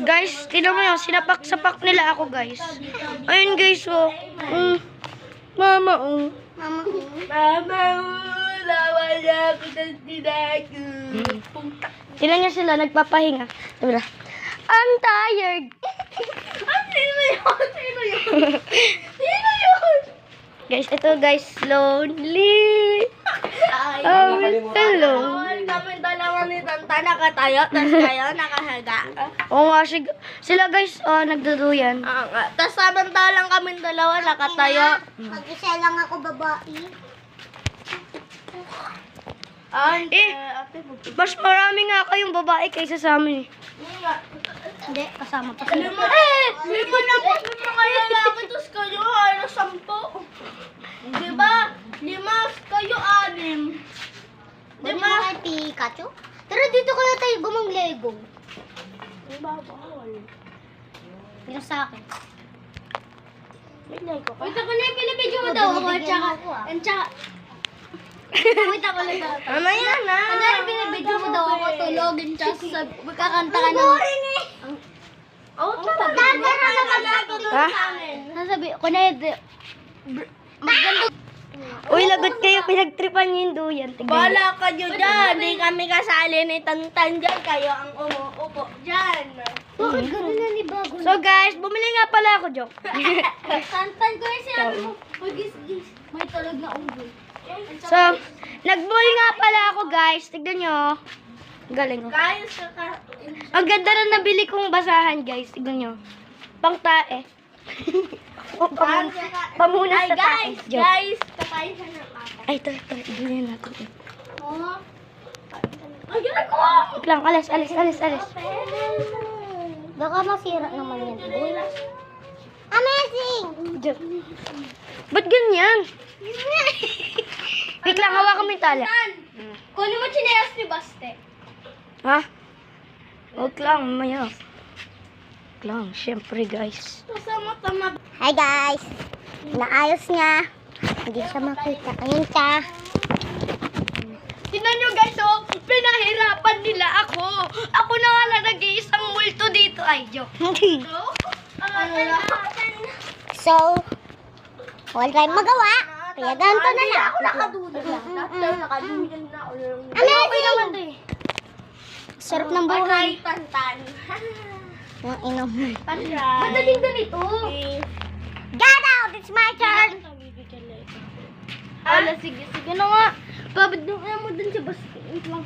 Guys, tingnan mo yun. Sinapak-sapak nila ako, guys. Ayun, guys, oh. Mama, oh. Mama, lawan niya kita sinaku. Tingnan niya sila, nagpapahinga. Diba? I'm tired. Sino yun? Sino yun? Sino yun? Guys, ito, guys, lonely. Oh, hello. Kami dalawa ni Tanta nakatayo, tapos kayo nakahaga. Oo nga, sila, guys, nagduduyan. Tapos samantalang kami dalawa nakatayo. Mag-isa lang ako babae. Mas marami nga kayong babae kaysa sa amin, eh. Hindi, kasama pa Lima na po, lima kayo lalaki, tapos kayo, 10. Diba? 5, kayo 6. Di ba? Kay Pikachu? Tara, dito kaya tayo gumang Lego. Yung sa akin. May Lego ka? Wait ako na yung pinabidyo mo daw ako. Tsaka. Wait ako lang daw. Mamaya na. Ano yung pinabidyo mo daw ako tulogin. Tsaka magkakanta ka ng... Oh, talaga na doon Ha? sa amin. Sasabi ko na yun. Maganda. Uy, lagot kayo. Pinagtripan niyo yung duyan. Tignan niyo. Bala kayo dyan. Di kami kasali ni Tantan dyan. Kayo ang umuupo dyan. Bakit gano'n na ni Bago? So, guys, bumili nga pala ako, joke. Tantan ko yung sinabi mo. Magis-gis. May tulog na unggoy. So, nag-mall nga pala ako, guys. Tignan nyo. Galing, oh. Kayo sa ka... Ang ganda na nabili kong basahan, guys. Tignan nyo. Pang tae. Pamunas Ay, sa tae. guys! Joke. Guys! Kakain ka ng ata. Ay, ito. Ibigay natin. Oh. Ay, yun ko! Wait lang, alis. Baka masira naman yan. Amazing! Joke. Ba't ganyan? Wait lang, hawakan mo yung tala. Kunin mo chinelas ni Baste. Ha? Huwag lang, mamaya. Huwag lang, syempre, guys. Kasama tama. Hi guys! Naayos niya. Hindi siya makita. Ayun siya. Tingnan nyo, guys, oh. Pinahirapan nila ako. Ako na nga lang nag-iisang multo dito. Ay, joke. So, wala tayong magawa. Kaya ganito na lang. Ako nakadulog lang. Nakadulog na. Amazing! Sarap ng buhay. Tantan. Ang inom. Madaling ganito. Get out! It's my turn! Ala, sige na nga. Babad mo dun sa Baste. Wait lang.